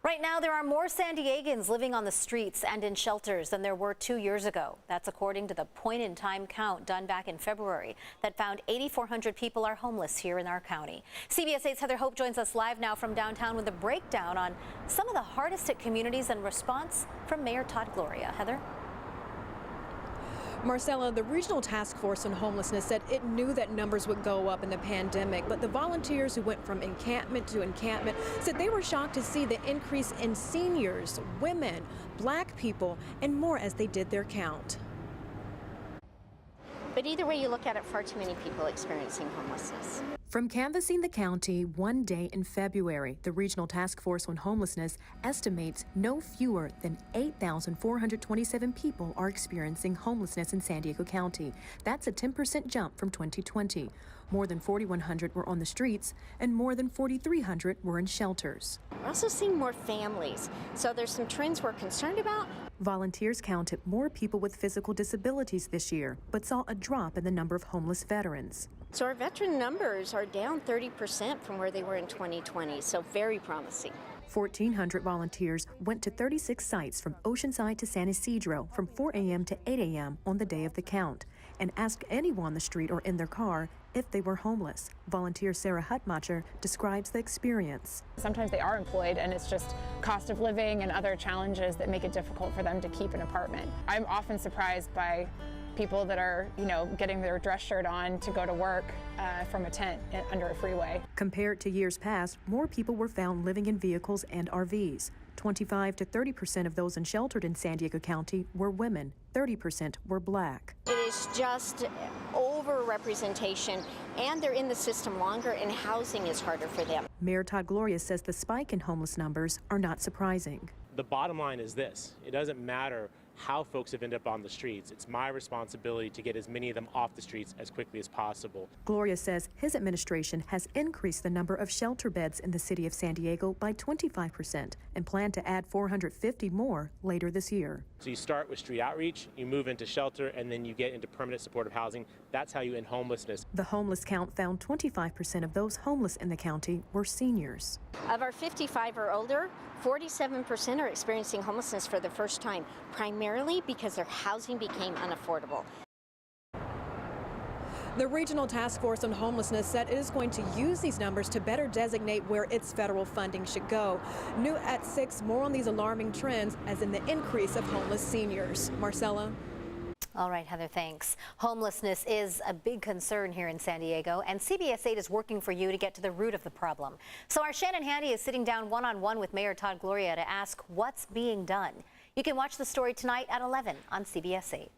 Right now, there are more San Diegans living on the streets and in shelters than there were 2 years ago. That's according to the point-in-time count done back in February that found 8,400 people are homeless here in our county. CBS 8's Heather Hope joins us live now from downtown with a breakdown on some of the hardest hit communities and response from Mayor Todd Gloria. Heather? Marcella, the Regional Task Force on Homelessness said it knew that numbers would go up in the pandemic, but the volunteers who went from encampment to encampment said they were shocked to see the increase in seniors, women, Black people, and more as they did their count. But either way you look at it, far too many people experiencing homelessness. From canvassing the county one day in February, the Regional Task Force on Homelessness estimates no fewer than 8,427 people are experiencing homelessness in San Diego County. That's a 10% jump from 2020. More than 4,100 were on the streets, and more than 4,300 were in shelters. We're also seeing more families, so there's some trends we're concerned about. Volunteers counted more people with physical disabilities this year, but saw a drop in the number of homeless veterans. So our veteran numbers are down 30% from where they were in 2020, so very promising. 1,400 volunteers went to 36 sites from Oceanside to San Isidro from 4 a.m. to 8 a.m. on the day of the count and asked anyone on the street or in their car if they were homeless. Volunteer Sarah Hutmacher describes the experience. Sometimes they are employed and it's just cost of living and other challenges that make it difficult for them to keep an apartment. I'm often surprised by people that are, getting their dress shirt on to go to work from a tent under a freeway. Compared to years past, more people were found living in vehicles and RVs. 25 to 30% of those unsheltered in San Diego County were women. 30% were Black. It is just over-representation, and they're in the system longer, and housing is harder for them. Mayor Todd Gloria says the spike in homeless numbers are not surprising. The bottom line is this: it doesn't matter how folks have ended up on the streets. It's my responsibility to get as many of them off the streets as quickly as possible. Gloria says his administration has increased the number of shelter beds in the city of San Diego by 25% and plan to add 450 more later this year. So you start with street outreach, you move into shelter, and then you get into permanent supportive housing. That's how you end homelessness. The homeless count found 25% of those homeless in the county were seniors. Of our 55 or older, 47% are experiencing homelessness for the first time, primarily because their housing became unaffordable. The Regional Task Force on Homelessness said it is going to use these numbers to better designate where its federal funding should go. New at 6, more on these alarming trends as in the increase of homeless seniors. Marcella? All right, Heather, thanks. Homelessness is a big concern here in San Diego, and CBS 8 is working for you to get to the root of the problem. So our Shannon Handy is sitting down one-on-one with Mayor Todd Gloria to ask what's being done. You can watch the story tonight at 11 on CBS 8.